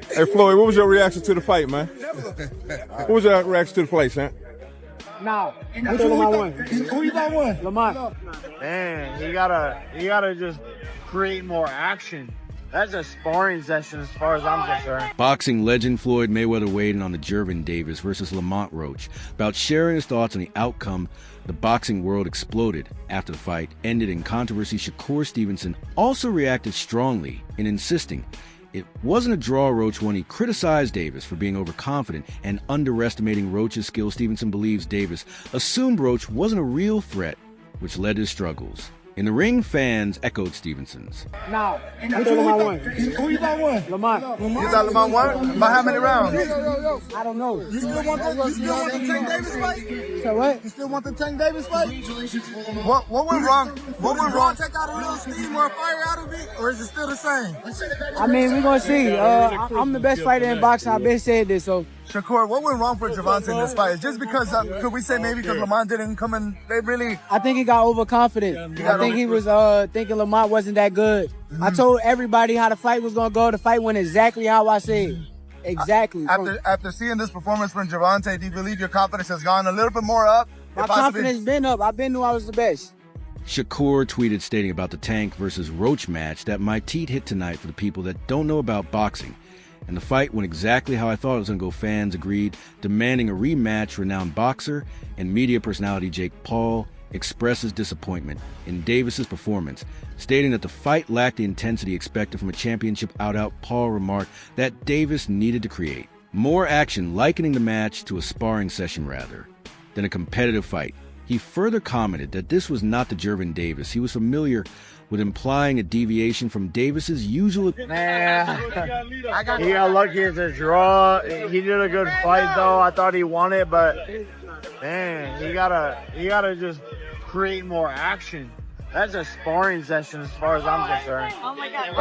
Hey, Floyd, what was your reaction to the fight, man? What was your reaction to the fight, son? Nah, I think Lamont won. Who you got won? Lamont. Man, you gotta just create more action. That's a sparring session as far as I'm concerned. Boxing legend Floyd Mayweather weighed in on the Gervonta Davis versus Lamont Roach. About sharing his thoughts on the outcome, the boxing world exploded after the fight ended in controversy. Shakur Stevenson also reacted strongly in insisting it wasn't a draw. Roach won. He criticized Davis for being overconfident and underestimating Roach's skill. Stevenson believes Davis assumed Roach wasn't a real threat, which led to his struggles. In the ring, fans echoed Stevenson's. Nah, I think Lamont won. Who you got won? Lamont. You got Lamont won? By how many rounds? I don't know. You still want the Tank Davis fight? So what? You still want the Tank Davis fight? What went wrong? What went wrong? Take out a real steam or fire out of it, or is it still the same? I mean, we're gonna see. I'm the best fighter in boxing. I've been saying this, so. Shakur, what went wrong for Gervonta in this fight? Is just because, could we say maybe because Lamont didn't come in, they really... I think he got overconfident. I think he was thinking Lamont wasn't that good. I told everybody how the fight was gonna go. The fight went exactly how I said. Exactly. After seeing this performance from Gervonta, do you believe your confidence has gone a little bit more up? My confidence been up. I've been knew I was the best. Shakur tweeted stating about the Tank versus Roach match that my teat hit tonight for the people that don't know about boxing. And the fight went exactly how I thought it was going to go. Fans agreed, demanding a rematch. Renowned boxer and media personality Jake Paul expresses disappointment in Davis's performance, stating that the fight lacked the intensity expected from a championship out. Paul remarked that Davis needed to create more action, likening the match to a sparring session rather than a competitive fight. He further commented that this was not the Gervonta Davis he was familiar with, implying a deviation from Davis's usual. Man, he got lucky as a draw. He did a good fight though. I thought he won it, but man, he gotta just create more action. That's a sparring session as far as I'm concerned. Oh my God!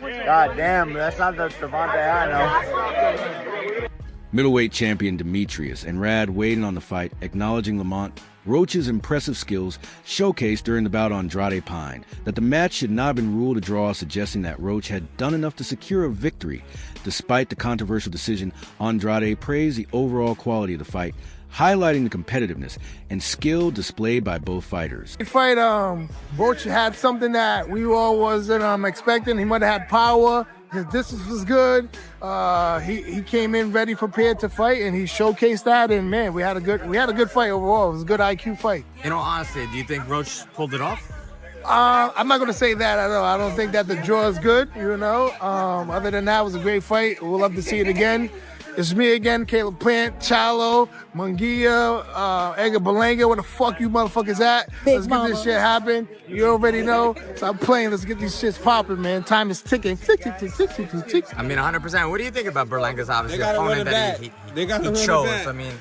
But God damn, that's not the Gervonta I know. Middleweight champion Demetrius and Rad weighed in on the fight, acknowledging Lamont Roach's impressive skills showcased during the bout. Andrade pined that the match should not have been ruled a draw, suggesting that Roach had done enough to secure a victory. Despite the controversial decision, Andrade praised the overall quality of the fight, highlighting the competitiveness and skill displayed by both fighters. The fight, Roach had something that we all wasn't expecting. He might have had power. His distance was good. He came in ready, prepared to fight, and he showcased that. And man, we had a good fight overall. It was a good IQ fight. In all honesty, do you think Roach pulled it off? I'm not gonna say that. I don't think that the draw is good. You know. Other than that, it was a great fight. We'll love to see it again. It's me again, Caleb Plant, Chalo, Munguia, Edgar Berlanga. Where the fuck you motherfuckers at? Let's get this shit happen. You already know. Stop playing. Let's get these shits popping, man. Time is ticking. Tick, tick, tick, tick, tick, tick, tick. I mean, 100%. What do you think about Berlanga's obviously They gotta run opponent it that back. he chose? I mean,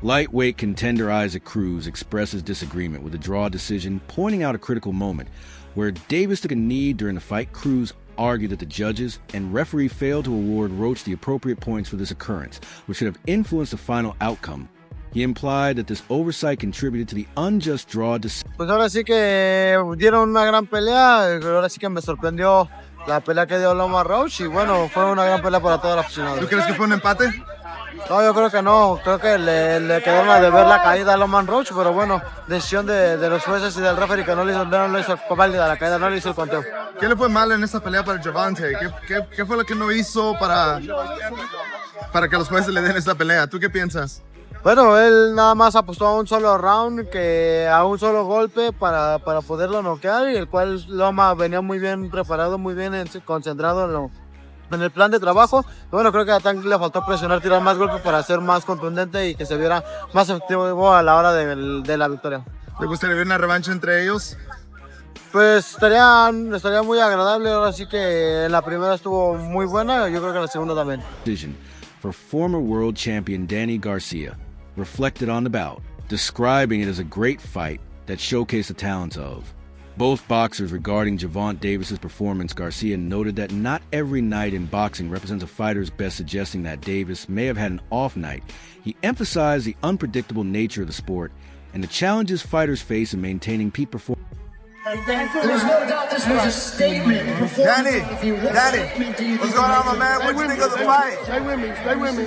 Lightweight contender Isaac Cruz expresses disagreement with the draw decision, pointing out a critical moment where Davis took a knee during the fight. Cruz argued that the judges and referee failed to award Roach the appropriate points for this occurrence, which should have influenced the final outcome. He implied that this oversight contributed to the unjust draw decision. Pues ahora sí que dieron una gran pelea. Ahora sí que me sorprendió la pelea que dio Lamont Roach y bueno, fue una gran pelea para toda la aficionada. ¿Tú crees que fue un empate? No, yo creo que no. Creo que le quedó una de ver la caída a Lamont Roach, pero bueno, decisión de los jueces y del referee que no le hizo válida la caída, no le hizo el conteo. ¿Qué le fue mal en esta pelea para Gervonta? ¿Qué fue lo que no hizo para que los jueces le den esta pelea? ¿Tú qué piensas? Bueno, él nada más apostó a un solo round, a un solo golpe para poderlo noquear, y el cual Loma venía muy bien preparado, muy bien concentrado en el plan de trabajo. Y bueno, creo que a Tank le faltó presionar, tirar más golpes para ser más contundente y que se viera más efectivo a la hora de la victoria. ¿Te gustaría ver una revancha entre ellos? Pues estaría muy agradable. Ahora sí que en la primera estuvo muy buena, yo creo que en la segunda también. Decision for former world champion Danny Garcia reflected on the bout, describing it as a great fight that showcased the talents of both boxers. Regarding Gervonta Davis's performance, Garcia noted that not every night in boxing represents a fighter's best, suggesting that Davis may have had an off night. He emphasized the unpredictable nature of the sport and the challenges fighters face in maintaining peak performance. There's no doubt this was a statement performance. Danny, what's going on, my man? What do you think of the fight? Stay with me, stay with me.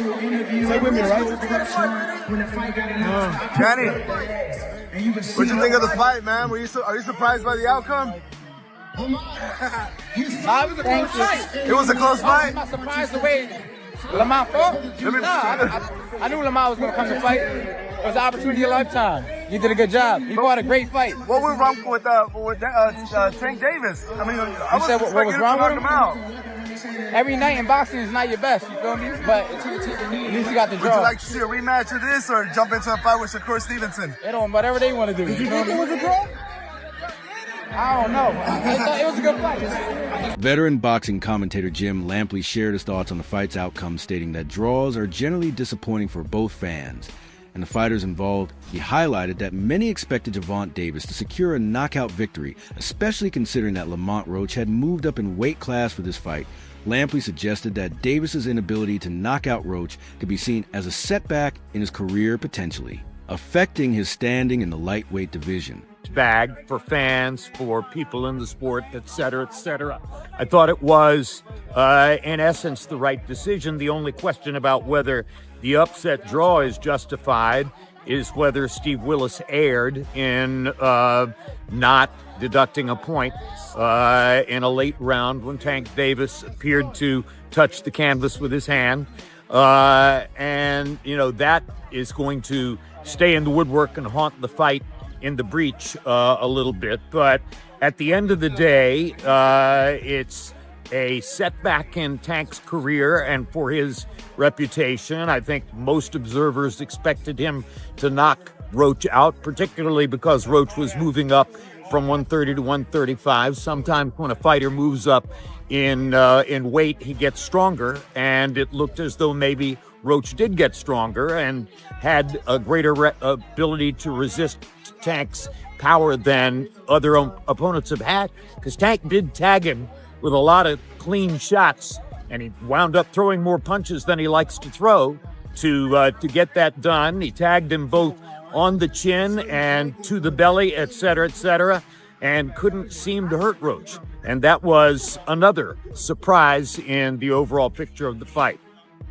Stay with me, right? Danny, what do you think of the fight, man? Are you surprised by the outcome? It was a close fight. It was a close fight? I'm not surprised the way Lamont fought. I knew Lamont was going to come to fight. It was an opportunity of a lifetime. You did a good job. You fought a great fight. What went wrong with Tank Davis? I mean, I was said what was wrong with him? Out. Every night in boxing is not your best, you feel me? But at least you got the draw. Would you like to see a rematch of this or jump into a fight with Shakur Stevenson? They don't, whatever they want to do. Did you think it was a draw? I don't know. I thought it was a good fight. Veteran boxing commentator Jim Lampley shared his thoughts on the fight's outcome, stating that draws are generally disappointing for both fans and the fighters involved. He highlighted that many expected Gervonta Davis to secure a knockout victory, especially considering that Lamont Roach had moved up in weight class for this fight. Lampley suggested that Davis's inability to knock out Roach could be seen as a setback in his career, potentially affecting his standing in the lightweight division. Bag for fans, for people in the sport, etc., etc. I thought it was, in essence, the right decision. The only question about whether the upset draw is justified is whether Steve Willis erred in not deducting a point in a late round when Tank Davis appeared to touch the canvas with his hand. And, you know, that is going to stay in the woodwork and haunt the fight in the breach a little bit. But at the end of the day, it's a setback in Tank's career and for his reputation. I think most observers expected him to knock Roach out, particularly because Roach was moving up from 130 to 135. Sometimes when a fighter moves up in weight, he gets stronger, and it looked as though maybe Roach did get stronger and had a greater ability to resist Tank's power than other opponents have had, because Tank did tag him with a lot of clean shots, and he wound up throwing more punches than he likes to throw to get that done. He tagged him both on the chin and to the belly, etc., and couldn't seem to hurt Roach. And that was another surprise in the overall picture of the fight.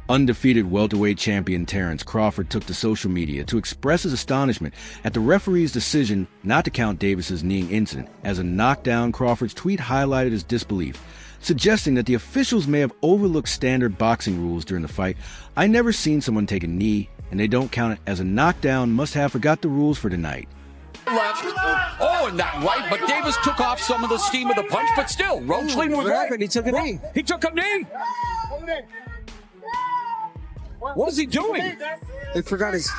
Undefeated welterweight champion Terrence Crawford took to social media to express his astonishment at the referee's decision not to count Davis's kneeing incident as a knockdown. Crawford's tweet highlighted his disbelief, suggesting that the officials may have overlooked standard boxing rules during the fight. "I never seen someone take a knee, and they don't count it as a knockdown. Must have forgot the rules for tonight." Left. Oh, and that right, but Davis took off some of the steam of the punch, but still, Roach leaned with right. He took a knee. He took a knee. What is he doing? They forgot his...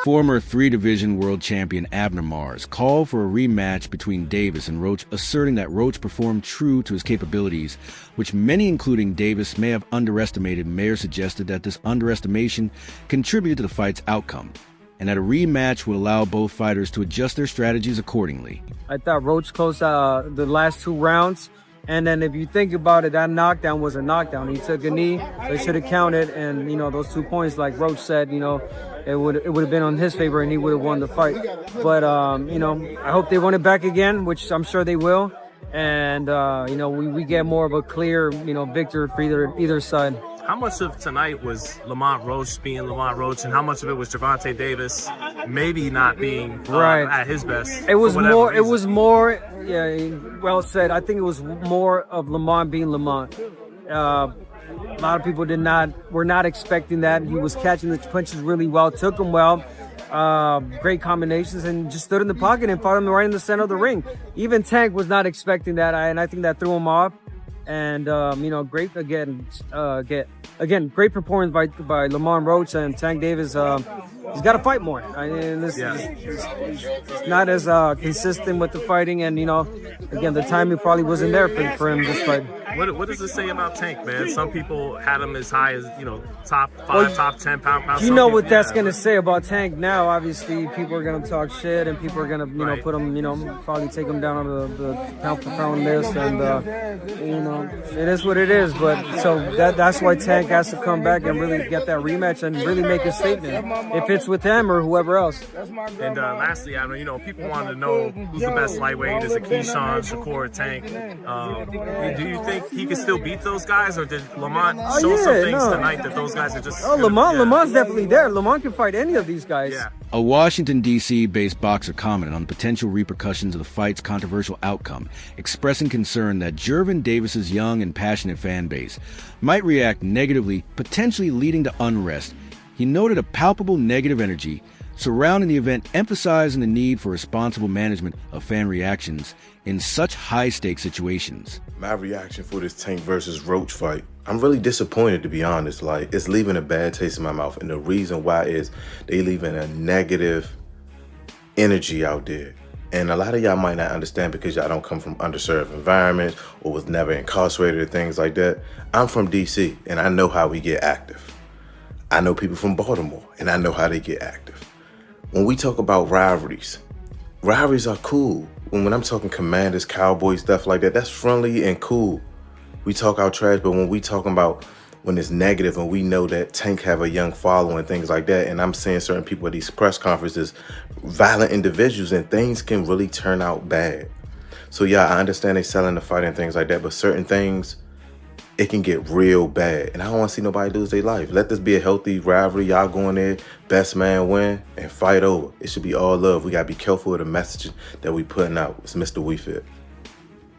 Former three-division world champion Abner Mars called for a rematch between Davis and Roach, asserting that Roach performed true to his capabilities, which many, including Davis, may have underestimated. Mayer suggested that this underestimation contributed to the fight's outcome, and that a rematch would allow both fighters to adjust their strategies accordingly. I thought Roach closed the last 2 rounds. And then if you think about it, that knockdown was a knockdown. He took a knee, so he should have counted. And, you know, those 2 points, like Roach said, you know, it would have been on his favor and he would have won the fight. But, you know, I hope they run it back again, which I'm sure they will. And, you know, we get more of a clear, you know, victor for either side. How much of tonight was Lamont Roach being Lamont Roach, and how much of it was Gervonta Davis maybe not being at his best? It was more. Reason? It was more. Yeah, well said. I think it was more of Lamont being Lamont. A lot of people were not expecting that. He was catching the punches really well, took them well, great combinations, and just stood in the pocket and fought him right in the center of the ring. Even Tank was not expecting that, and I think that threw him off. And you know, great great performance by Lamont Roach, and Tank Davis. He's got to fight more. I mean, he's not as consistent with the fighting, and you know, again, the timing probably wasn't there for him this fight. What does it say about Tank, man? Some people had him as high as, you know, top 5, top 10 pound. You know what that's going to say about Tank now. Obviously, people are going to talk shit, and people are going to, you know, put him, you know, probably take him down on the pound for pound list, and you know, it is what it is. But so that's why Tank has to come back and really get that rematch and really make a statement. If it's with him or whoever else. And lastly, I mean, people wanted to know who's the best lightweight. Is it Keyshawn, Shakur, Tank? Do you think he can still beat those guys, or did Lamont show some things tonight that those guys are just? Lamont's definitely there. Lamont can fight any of these guys. Yeah. A Washington, D.C.-based boxer commented on the potential repercussions of the fight's controversial outcome, expressing concern that Gervonta Davis's young and passionate fan base might react negatively, potentially leading to unrest. He noted a palpable negative energy surrounding the event, emphasizing the need for responsible management of fan reactions in such high-stakes situations. My reaction for this Tank versus Roach fight, I'm really disappointed, to be honest. Like, it's leaving a bad taste in my mouth, and the reason why is they leaving a negative energy out there. And a lot of y'all might not understand because y'all don't come from underserved environments or was never incarcerated or things like that. I'm from DC, and I know how we get active. I know people from Baltimore, and I know how they get active. When we talk about rivalries are cool. When I'm talking Commanders, Cowboys, stuff like that, that's friendly and cool. We talk our trash, but when we talking about when it's negative and we know that Tank have a young following, things like that, and I'm seeing certain people at these press conferences, violent individuals, and things can really turn out bad. So yeah, I understand they selling the fight and things like that, but certain things, it can get real bad. And I don't want to see nobody lose their life. Let this be a healthy rivalry. Y'all go in there, best man win, and fight over. It should be all love. We got to be careful with the messaging that we putting out. It's Mr. We Fit.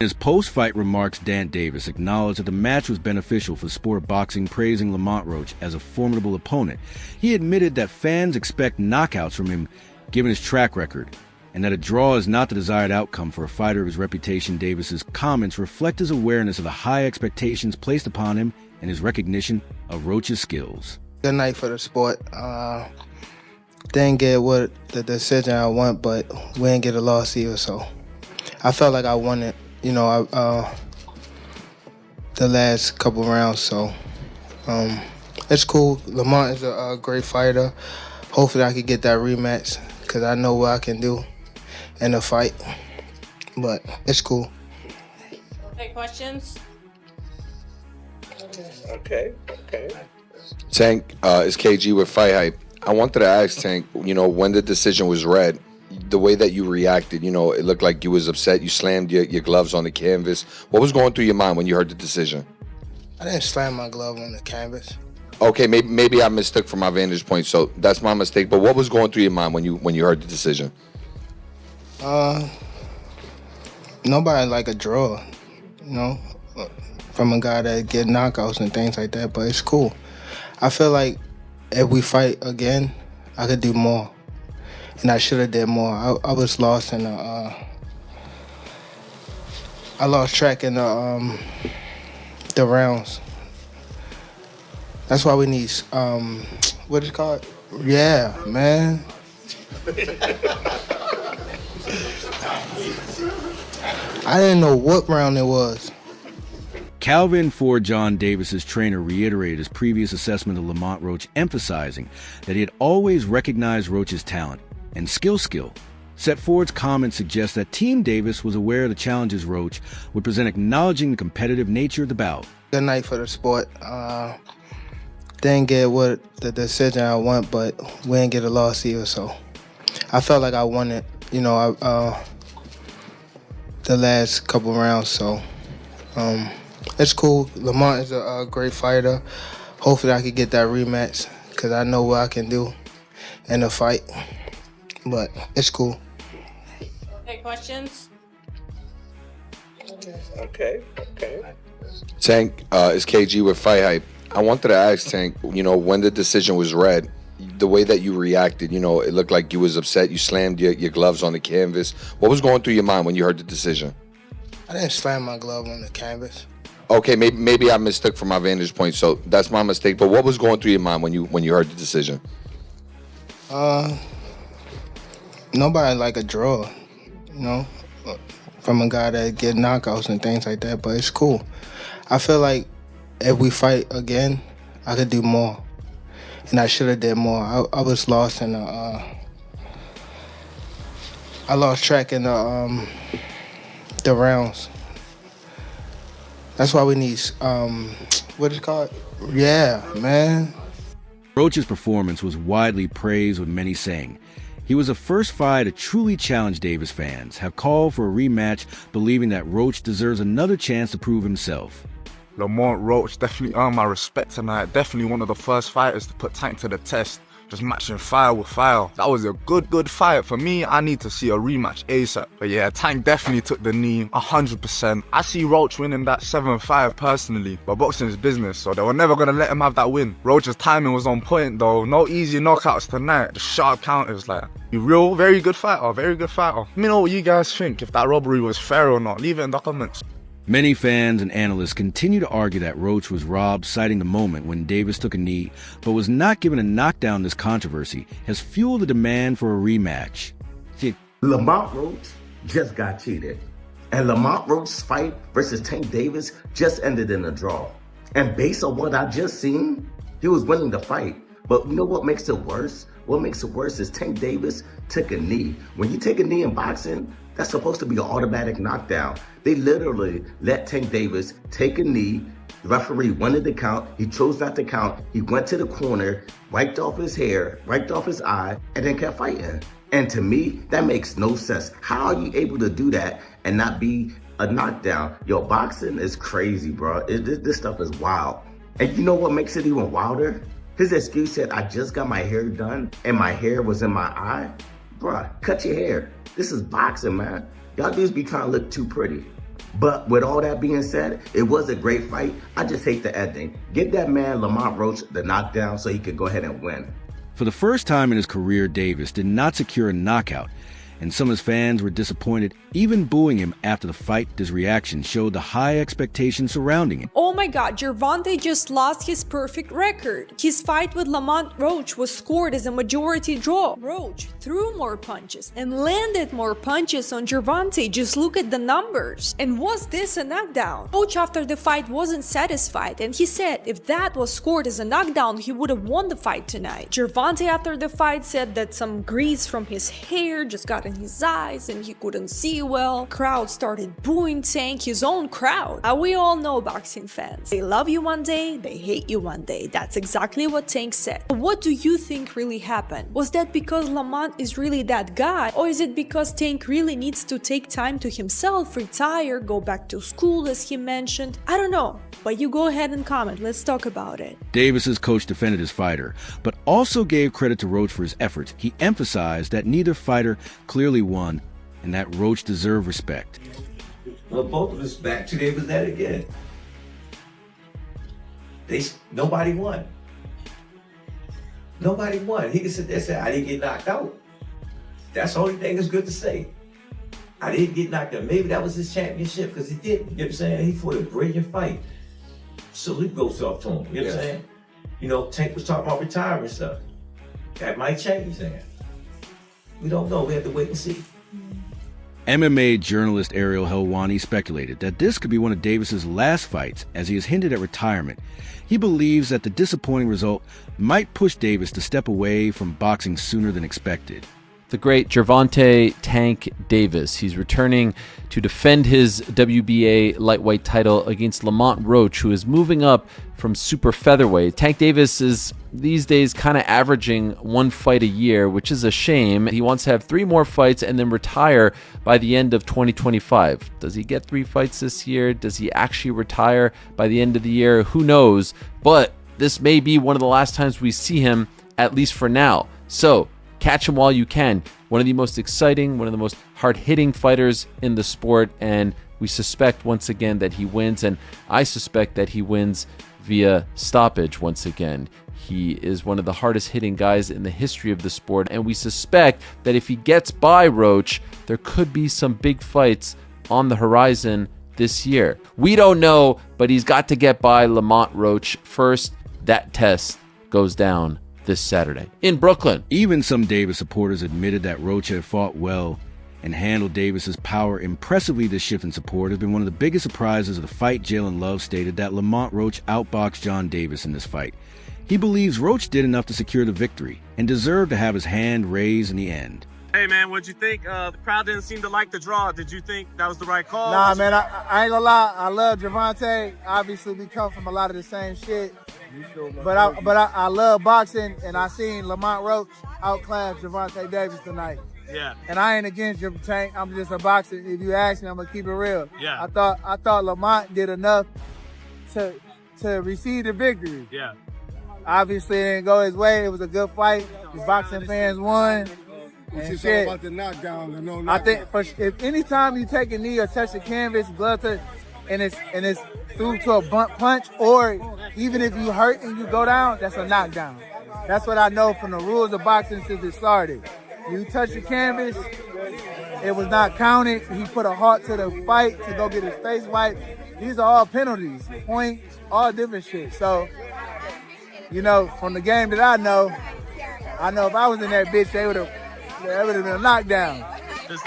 In his post-fight remarks, Dan Davis acknowledged that the match was beneficial for the sport of boxing, praising Lamont Roach as a formidable opponent. He admitted that fans expect knockouts from him, given his track record, and that a draw is not the desired outcome for a fighter of his reputation. Davis's comments reflect his awareness of the high expectations placed upon him and his recognition of Roach's skills. Good night for the sport. Didn't get what the decision I want, but we didn't get a loss either, so I felt like I won it, the last couple rounds, so it's cool. Lamont is a great fighter. Hopefully I can get that rematch because I know what I can do in a fight, but it's cool. Okay, questions? Okay. Tank, it's KG with Fight Hype. I wanted to ask Tank, when the decision was read, the way that you reacted, it looked like you was upset. You slammed your gloves on the canvas. What was going through your mind when you heard the decision? I didn't slam my glove on the canvas. Okay, maybe I mistook from my vantage point, so that's my mistake. But what was going through your mind when you heard the decision? Nobody like a draw, from a guy that get knockouts and things like that, but it's cool. I feel like if we fight again, I could do more, and I should have did more. I was lost in I lost track in the rounds. That's why we need, what is it called? Yeah, man. I didn't know what round it was. Calvin Ford John Davis's trainer reiterated his previous assessment of Lamont Roach, emphasizing that he had always recognized Roach's talent and skill. Set Ford's comments suggest that Team Davis was aware of the challenges Roach would present, acknowledging the competitive nature of the bout. Good night for the sport. Didn't get what the decision I want, but we didn't get a loss either, so I felt like I won it, the last couple rounds, so it's cool. Lamont is a great fighter. Hopefully I can get that rematch because I know what I can do in a fight, but it's cool. Okay, questions? Okay. Tank, it's KG with Fight Hype. I wanted to ask Tank, when the decision was read, the way that you reacted, it looked like you was upset. You slammed your gloves on the canvas. What was going through your mind when you heard the decision? I didn't slam my glove on the canvas. Okay, maybe I mistook from my vantage point, so that's my mistake. But what was going through your mind when you heard the decision? Nobody like a draw, from a guy that get knockouts and things like that, but it's cool. I feel like if we fight again, I could do more, and I should have did more. I was lost in I lost track in the rounds. That's why we need, what is it called? Yeah, man. Roach's performance was widely praised, with many saying he was the first fight to truly challenge Davis. Fans have called for a rematch, believing that Roach deserves another chance to prove himself. Lamont Roach definitely earned my respect tonight. Definitely one of the first fighters to put Tank to the test. Just matching fire with fire. That was a good fight. For me, I need to see a rematch ASAP. But yeah, Tank definitely took the knee, 100%. I see Roach winning that 7-5 personally. But boxing is business, so they were never going to let him have that win. Roach's timing was on point though. No easy knockouts tonight. The sharp counters, like, very good fighter, very good fighter. Let me know what you guys think, if that robbery was fair or not. Leave it in the comments. Many fans and analysts continue to argue that Roach was robbed, citing the moment when Davis took a knee but was not given a knockdown. This controversy has fueled the demand for a rematch. Lamont Roach just got cheated. And Lamont Roach's fight versus Tank Davis just ended in a draw. And based on what I just seen, he was winning the fight. But you know what makes it worse? What makes it worse is Tank Davis took a knee. When you take a knee in boxing, that's supposed to be an automatic knockdown. They literally let Tank Davis take a knee. The referee wanted to count. He chose not to count. He went to the corner, wiped off his hair, wiped off his eye, and then kept fighting. And to me, that makes no sense. How are you able to do that and not be a knockdown? Yo, boxing is crazy, bro. This stuff is wild. And you know what makes it even wilder? His excuse said, I just got my hair done and my hair was in my eye. Bruh, cut your hair. This is boxing, man. Y'all dudes be trying to look too pretty. But with all that being said, it was a great fight. I just hate the ending. Give that man Lamont Roach the knockdown so he could go ahead and win. For the first time in his career, Davis did not secure a knockout, and some of his fans were disappointed, even booing him after the fight. His reaction showed the high expectations surrounding him. Oh my god, Gervonta just lost his perfect record. His fight with Lamont Roach was scored as a majority draw. Roach threw more punches and landed more punches on Gervonta. Just look at the numbers. And was this a knockdown? Roach after the fight wasn't satisfied, and he said if that was scored as a knockdown, he would have won the fight tonight. Gervonta after the fight said that some grease from his hair just got in his eyes and he couldn't see well. Crowd started booing Tank, his own crowd. We all know boxing fans. They love you one day, they hate you one day. That's exactly what Tank said. What do you think really happened? Was that because Lamont is really that guy? Or is it because Tank really needs to take time to himself, retire, go back to school as he mentioned? I don't know. But you go ahead and comment. Let's talk about it. Davis's coach defended his fighter, but also gave credit to Roach for his efforts. He emphasized that neither fighter clearly won and that Roach deserved respect. Well, both of us back today was that again. Nobody won. Nobody won. He can sit there and say, I didn't get knocked out. That's the only thing that's good to say. I didn't get knocked out. Maybe that was his championship because he didn't. You know what I'm saying? He fought a brilliant fight. Salute goes off to him. You know what I'm saying? You know, Tank was talking about retirement stuff. That might change then. We don't know. We have to wait and see. MMA journalist Ariel Helwani speculated that this could be one of Davis's last fights, as he has hinted at retirement. He believes that the disappointing result might push Davis to step away from boxing sooner than expected. The great Gervonta Tank Davis. He's returning to defend his WBA lightweight title against Lamont Roach, who is moving up from super featherweight. Tank Davis is these days kind of averaging one fight a year, which is a shame. He wants to have 3 more fights and then retire by the end of 2025. Does he get 3 fights this year? Does he actually retire by the end of the year? Who knows? But this may be one of the last times we see him, at least for now. So catch him while you can. One of the most exciting, one of the most hard-hitting fighters in the sport, and we suspect once again that he wins, and I suspect that he wins via stoppage once again. He is one of the hardest hitting guys in the history of the sport, and we suspect that if he gets by Roach, there could be some big fights on the horizon this year. We don't know, but he's got to get by Lamont Roach first. That test goes down this Saturday in Brooklyn. Even some Davis supporters admitted that Roach had fought well and handled Davis's power impressively. This shift in support has been one of the biggest surprises of the fight. Jalen Love stated that Lamont Roach outboxed John Davis in this fight. He believes Roach did enough to secure the victory and deserved to have his hand raised in the end. Hey, man, what'd you think? The crowd didn't seem to like the draw. Did you think that was the right call? Nah, man, I ain't gonna lie. I love Gervonta. Obviously, we come from a lot of the same shit. But I love boxing, and I seen Lamont Roach outclass Gervonta Davis tonight. Yeah. And I ain't against your Tank. I'm just a boxer. If you ask me, I'm gonna keep it real. Yeah. I thought Lamont did enough to receive the victory. Yeah. Obviously, it didn't go his way. It was a good fight. His boxing fans won. What you And say shit. about the knockdown? The no I knockdown? think if anytime you take a knee or touch the canvas, blood touch, and it's through to a blunt punch, or even if you hurt and you go down, that's a knockdown. That's what I know from the rules of boxing since it started. You touch the canvas, it was not counted. He put a halt to the fight to go get his face wiped. These are all penalties, point, all different shit. So, you know, from the game that I know if I was in that bitch, that would have been a knockdown.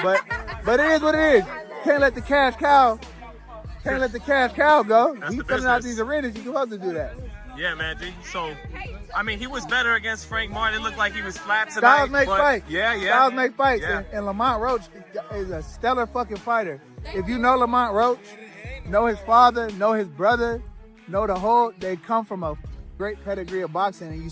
But it is what it is. Can't let the cash cow go. That's He's the filling out business. these arenas. You're supposed to do that. Yeah, man, G. So, I mean, he was better against Frank Martin. It looked like he was flat tonight. Styles make but fights. Yeah. Styles make fights. Yeah. And Lamont Roach is a stellar fucking fighter. If you know Lamont Roach, know his father, know his brother, know they come from a great pedigree of boxing, and you